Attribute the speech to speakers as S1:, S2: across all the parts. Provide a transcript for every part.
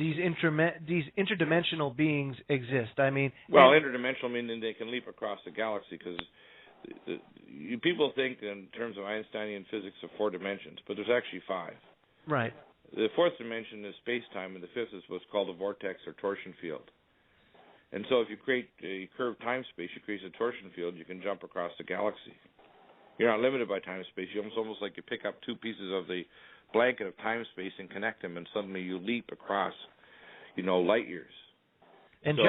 S1: these interdimensional beings exist. I mean,
S2: well, interdimensional meaning they can leap across the galaxy, because people think in terms of Einsteinian physics of 4 dimensions, but there's actually 5.
S1: Right.
S2: The 4th dimension is space-time, and the 5th is what's called a vortex or torsion field. And so if you create a curved time-space, you create a torsion field, you can jump across the galaxy. You're not limited by time-space. It's almost like you pick up 2 pieces of the blanket of time-space and connect them, and suddenly you leap across, light years.
S1: And so,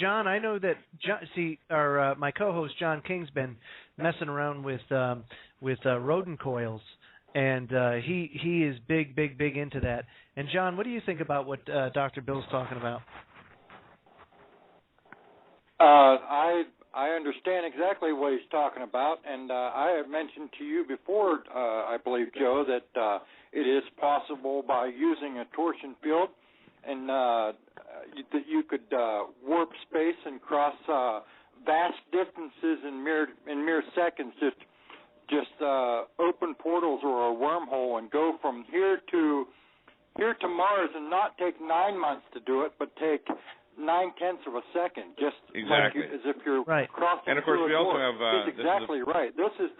S1: John, I know that my co-host John King's been messing around with rodent coils, and he is big into that. And John, what do you think about what Dr. Bill's talking about?
S3: I understand exactly what he's talking about, and I have mentioned to you before, I believe, Joe, that it is possible by using a torsion field, and that you could warp space and cross vast distances in mere seconds. Just open portals or a wormhole and go from here to Mars, and not take 9 months to do it, but take 9/10 of a second, just
S2: exactly
S3: like as if you're crossing.
S2: And of course, we also have.
S3: That's exactly right. This is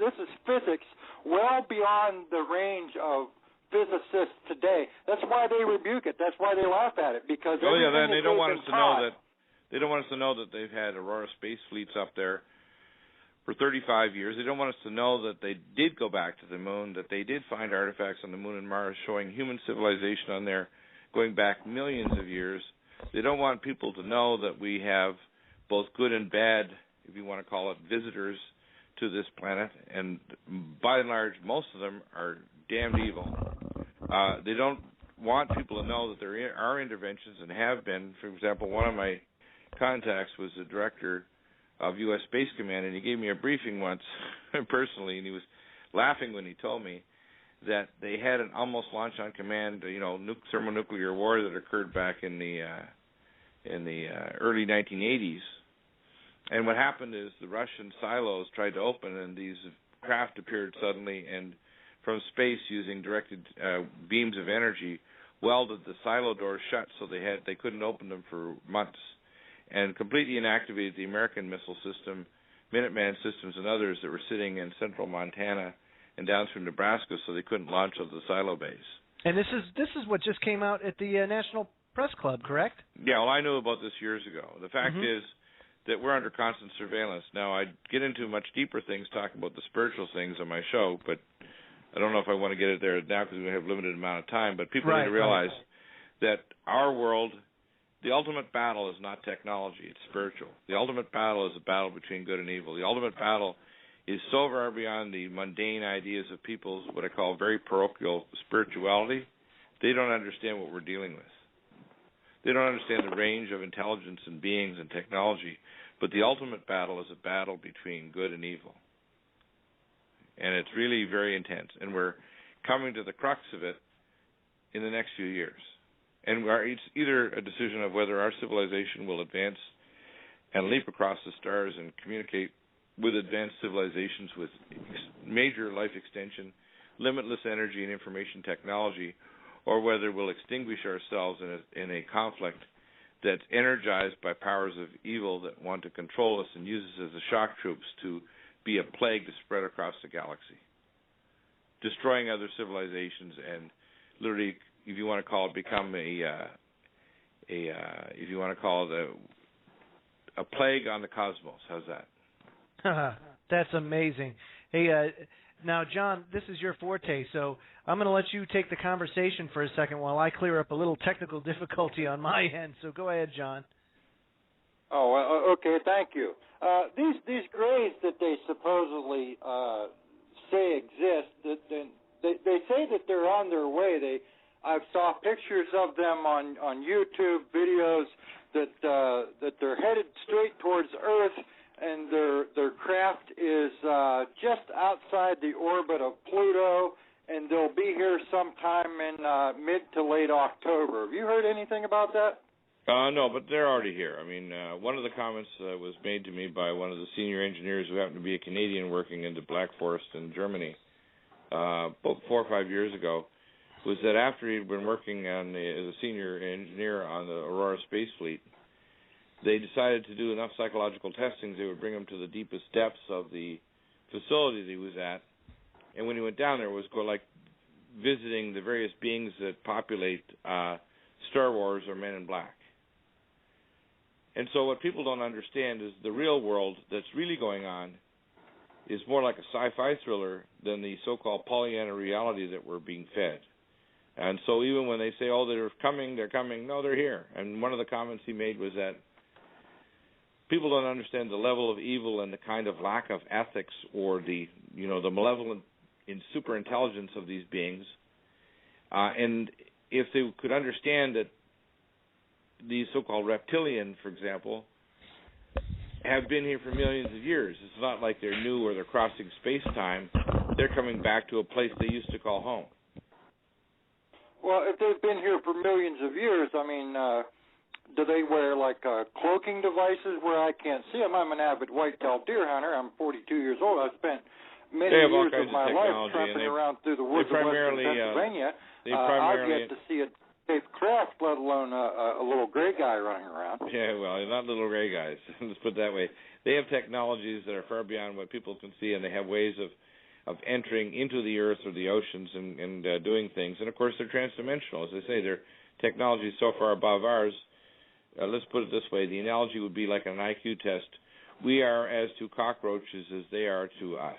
S3: physics well beyond the range of physicists today. That's why they rebuke it. That's why they laugh at it, because
S2: they don't want us to know that. They don't want us to know that they've had Aurora space fleets up there for 35 years. They don't want us to know that they did go back to the moon, that they did find artifacts on the moon and Mars showing human civilization on there going back millions of years. They don't want people to know that we have both good and bad, if you want to call it, visitors to this planet, and by and large, most of them are damned evil. They don't want people to know that there are interventions, and have been. For example, one of my contacts was the director of U.S. Space Command, and he gave me a briefing once personally, and he was laughing when he told me that they had an almost launch on command, thermonuclear war that occurred back in the early 1980s. And what happened is the Russian silos tried to open, and these craft appeared suddenly, and from space, using directed beams of energy, welded the silo doors shut, so they couldn't open them for months, and completely inactivated the American missile system, Minuteman systems, and others that were sitting in central Montana and down through Nebraska, so they couldn't launch out of the silo base.
S1: And this is what just came out at the National Press Club, correct?
S2: Yeah, well, I knew about this years ago. The fact is that we're under constant surveillance. Now, I get into much deeper things, talking about the spiritual things on my show, but I don't know if I want to get it there now because we have a limited amount of time. But people need to realize that our world, the ultimate battle is not technology, it's spiritual. The ultimate battle is a battle between good and evil. The ultimate battle is so far beyond the mundane ideas of people's, what I call, very parochial spirituality. They don't understand what we're dealing with. They don't understand the range of intelligence and beings and technology. But the ultimate battle is a battle between good and evil. And it's really very intense. And we're coming to the crux of it in the next few years. And it's either a decision of whether our civilization will advance and leap across the stars and communicate with advanced civilizations with major life extension, limitless energy and information technology, or whether we'll extinguish ourselves in a conflict that's energized by powers of evil that want to control us and use us as the shock troops to be a plague to spread across the galaxy, destroying other civilizations and literally, if you want to call it, become a plague on the cosmos. How's that?
S1: That's amazing. Hey, now, John, this is your forte, so I'm going to let you take the conversation for a second while I clear up a little technical difficulty on my end. So go ahead, John.
S3: Oh, okay. Thank you. These grays that they supposedly say exist, they say that they're on their way. I saw pictures of them on YouTube videos that they're headed straight towards Earth, and their craft is just outside the orbit of Pluto, and they'll be here sometime in mid to late October. Have you heard anything about that?
S2: No, but they're already here. I mean, one of the comments was made to me by one of the senior engineers who happened to be a Canadian working in the Black Forest in Germany about 4 or 5 years ago. was that after he'd been working on as a senior engineer on the Aurora space fleet, they decided to do enough psychological testings. They would bring him to the deepest depths of the facility that he was at, and when he went down there, it was like visiting the various beings that populate Star Wars or Men in Black. And so what people don't understand is the real world that's really going on is more like a sci-fi thriller than the so-called Pollyanna reality that we're being fed. And so even when they say, oh, they're coming, no, they're here. And one of the comments he made was that people don't understand the level of evil and the kind of lack of ethics or the malevolent super intelligence of these beings. And if they could understand that these so-called reptilian, for example, have been here for millions of years. It's not like they're new or they're crossing space-time. They're coming back to a place they used to call home.
S3: Well, if they've been here for millions of years, I mean, do they wear, like, cloaking devices where I can't see them? I'm an avid white-tailed deer hunter. I'm 42 years old. I've spent many years of my life tramping around through the woods of western Pennsylvania. I've yet to see a safe craft, let alone a little gray guy running around.
S2: Yeah, well, not little gray guys. Let's put it that way. They have technologies that are far beyond what people can see, and they have ways of entering into the earth or the oceans and doing things. And, of course, they're transdimensional. As I say, their technology is so far above ours. Let's put it this way. The analogy would be like an IQ test. We are as to cockroaches as they are to us.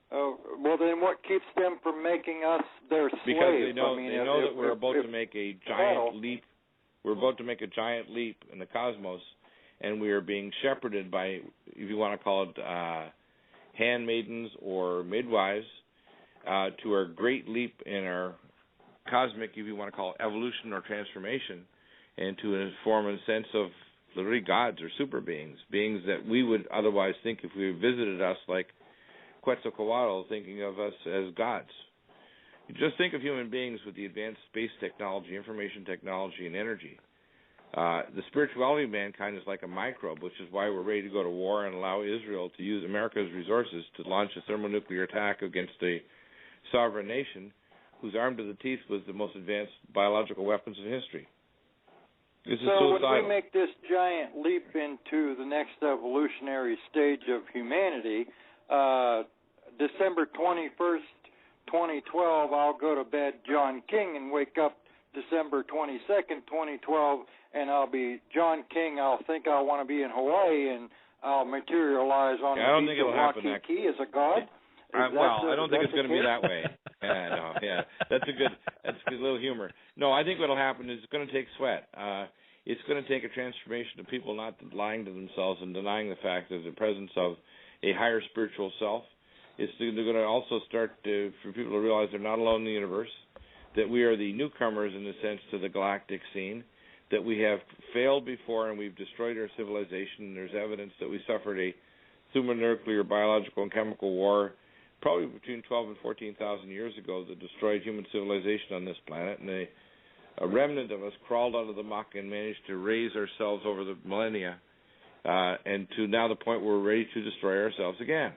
S3: Oh, well, then what keeps them from making us their slaves?
S2: Because they know, that we're about to make a giant leap. We're about to make a giant leap in the cosmos, and we are being shepherded by, if you want to call it, handmaidens or midwives, to our great leap in our cosmic, if you want to call it, evolution or transformation, and to form a sense of literally gods or super beings, beings that we would otherwise think if we visited us like Quetzalcoatl, thinking of us as gods. You just think of human beings with the advanced space technology, information technology, and energy. The spirituality of mankind is like a microbe, which is why we're ready to go to war and allow Israel to use America's resources to launch a thermonuclear attack against a sovereign nation who's armed to the teeth with the most advanced biological weapons in history. This is suicidal.
S3: So when we make this giant leap into the next evolutionary stage of humanity, December 21st, 2012, I'll go to bed John King and wake up December 22nd, 2012, and I'll be John King. I'll think I want to be in Hawaii, and I'll materialize on the beach of Waikiki as a god.
S2: I don't think it's going to be that way. That's a good little humor. No, I think what will happen is it's going to take sweat. It's going to take a transformation of people not lying to themselves and denying the fact of the presence of a higher spiritual self. They're going to also start for people to realize they're not alone in the universe, that we are the newcomers in a sense to the galactic scene, that we have failed before and we've destroyed our civilization. There's evidence that we suffered a thermonuclear, biological, and chemical war probably between 12 and 14,000 years ago that destroyed human civilization on this planet, and a remnant of us crawled out of the muck and managed to raise ourselves over the millennia, and to now the point where we're ready to destroy ourselves again.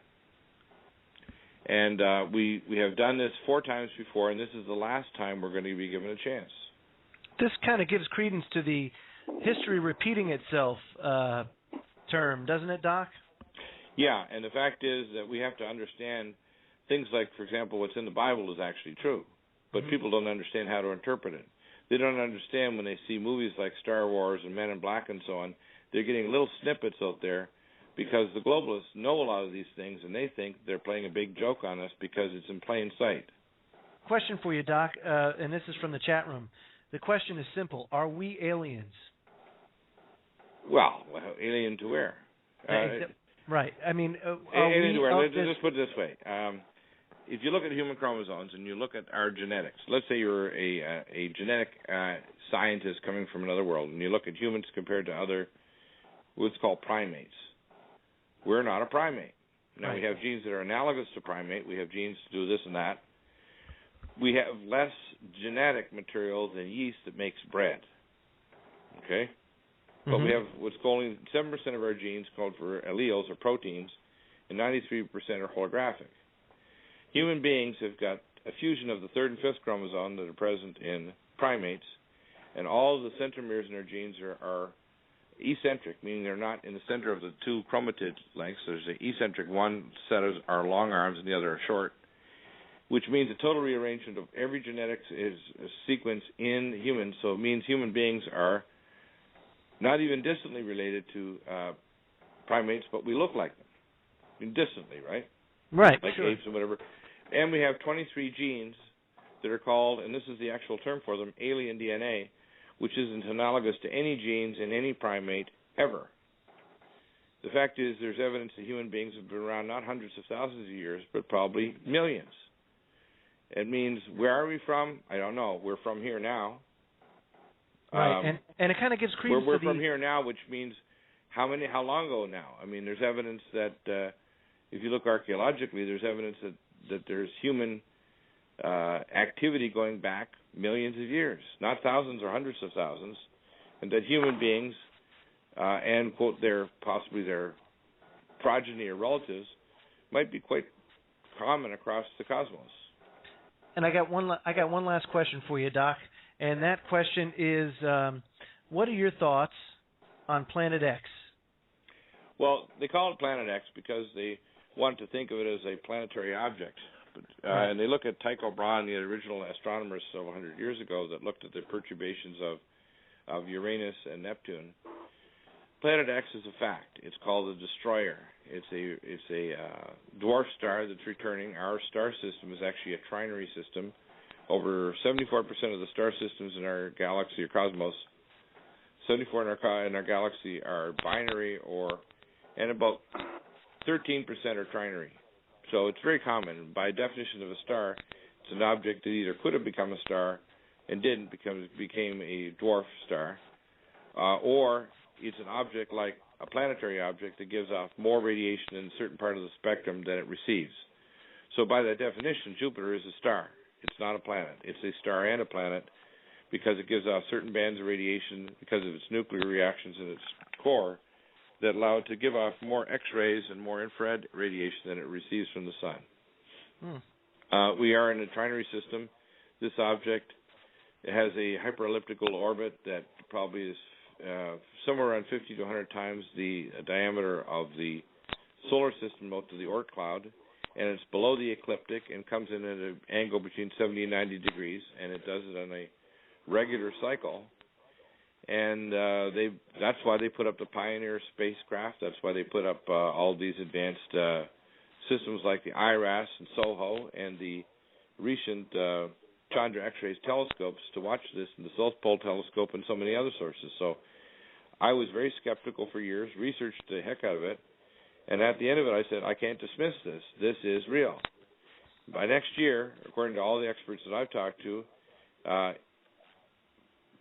S2: And we have done this 4 times before, and this is the last time we're going to be given a chance.
S1: This kind of gives credence to the history repeating itself term, doesn't it, Doc?
S2: Yeah, and the fact is that we have to understand things like, for example, what's in the Bible is actually true, but people don't understand how to interpret it. They don't understand when they see movies like Star Wars and Men in Black and so on, they're getting little snippets out there because the globalists know a lot of these things, and they think they're playing a big joke on us because it's in plain sight. Question
S1: for you, Doc, and this is from the chat room. The question is simple. Are we aliens?
S2: Well, alien to where?
S1: Right. I mean,
S2: alien to where? Let's put it this way. If you look at human chromosomes and you look at our genetics, let's say you're a genetic scientist coming from another world, and you look at humans compared to other what's called primates. We're not a primate. Now, we have genes that are analogous to primate. We have genes to do this and that. We have less genetic material than yeast that makes bread. Okay? But we have what's only 7% of our genes called for alleles or proteins, and 93% are holographic. Human beings have got a fusion of the third and fifth chromosome that are present in primates, and all of the centromeres in our genes are eccentric, meaning they're not in the center of the two chromatid lengths. There's an eccentric, one set are long arms and the other are short, which means a total rearrangement of every genetics is a sequence in humans. So it means human beings are not even distantly related to primates, but we look like them. I mean, distantly, right?
S1: Right,
S2: like
S1: sure.
S2: apes and whatever. And we have 23 genes that are called, and this is the actual term for them, alien DNA, which isn't analogous to any genes in any primate ever. The fact is there's evidence that human beings have been around not hundreds of thousands of years, but probably millions. It means, where are we from? I don't know. We're from here now.
S1: Right, and it kind of gives credence
S2: we're
S1: to
S2: from here now, which means how long ago now? I mean, there's evidence that if you look archaeologically, there's evidence that there's human activity going back millions of years, not thousands or hundreds of thousands, and that human beings and quote possibly their progeny or relatives might be quite common across the cosmos.
S1: And I got one last question for you, Doc, and that question is, what are your thoughts on Planet X? Well,
S2: they call it Planet X because they want to think of it as a planetary object. And they look at Tycho Brahe, the original astronomers several hundred years ago that looked at the perturbations of Uranus and Neptune. Planet X is a fact. It's called the Destroyer. It's a dwarf star that's returning. Our star system is actually a trinary system. Over 74% of the star systems in our galaxy or cosmos, 74 in our galaxy are binary, and about 13% are trinary. So it's very common. By definition of a star, it's an object that either could have become a star and didn't, became a dwarf star, or it's an object like a planetary object that gives off more radiation in a certain part of the spectrum than it receives. So by that definition, Jupiter is a star. It's not a planet. It's a star and a planet because it gives off certain bands of radiation because of its nuclear reactions in its core that allow it to give off more X-rays and more infrared radiation than it receives from the sun. We are in a trinary system. This object has a hyperelliptical orbit that probably is somewhere around 50 to 100 times the diameter of the solar system out to the Oort cloud, and it's below the ecliptic and comes in at an angle between 70 and 90 degrees, and it does it on a regular cycle. And that's why they put up the Pioneer spacecraft. That's why they put up all these advanced systems like the IRAS and SOHO and the recent Chandra X-rays telescopes to watch this, and the South Pole telescope and so many other sources. So I was very skeptical for years, researched the heck out of it, and at the end of it I said, I can't dismiss this. This is real. By next year, according to all the experts that I've talked to,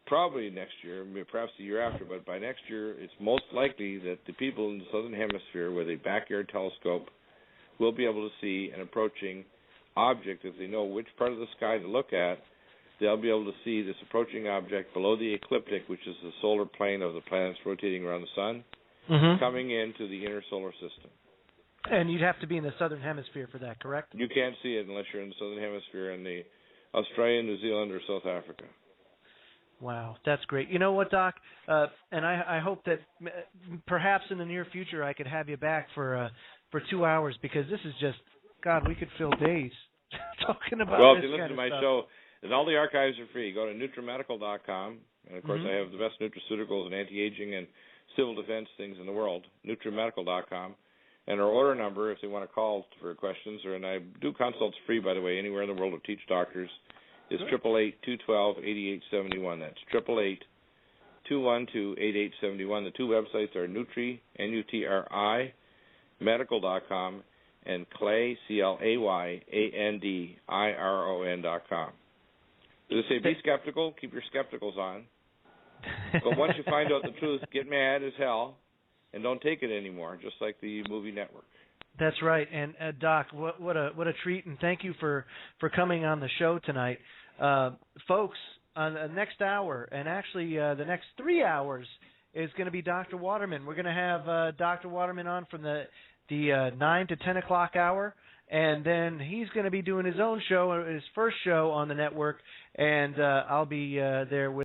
S2: probably next year, perhaps the year after, but by next year it's most likely that the people in the southern hemisphere with a backyard telescope will be able to see an approaching object. If they know which part of the sky to look at, they'll be able to see this approaching object below the ecliptic, which is the solar plane of the planets rotating around the sun, coming into the inner solar system.
S1: And you'd have to be in the southern hemisphere for that, correct?
S2: You can't see it unless you're in the southern hemisphere in the Australia, New Zealand, or South Africa.
S1: Wow, that's great. You know what, Doc? And I hope that perhaps in the near future I could have you back for 2 hours, because this is just, God, we could fill days talking about this.
S2: Well, if you listen to my
S1: stuff.
S2: show, and all the archives are free. Go to NutriMedical.com, and of course I have the best nutraceuticals and anti-aging and civil defense things in the world. NutriMedical.com, and our order number, if they want to call for questions, and I do consults free, by the way, anywhere in the world to teach doctors, is 888-212-8871. That's 888-212-8871. The two websites are Nutri, N-U-T-R-I, medical.com, and Clay, CLAYANDIRON.com. They say be skeptical, keep your skepticals on. But once you find out the truth, get mad as hell, and don't take it anymore, just like the movie network.
S1: That's right. And Doc, what a treat, and thank you for coming on the show tonight. Folks, on the next hour, and actually the next 3 hours, is going to be Dr. Waterman. We're going to have Dr. Waterman on from the 9 to 10 o'clock hour, and then he's going to be doing his own show, his first show on the network, and I'll be there with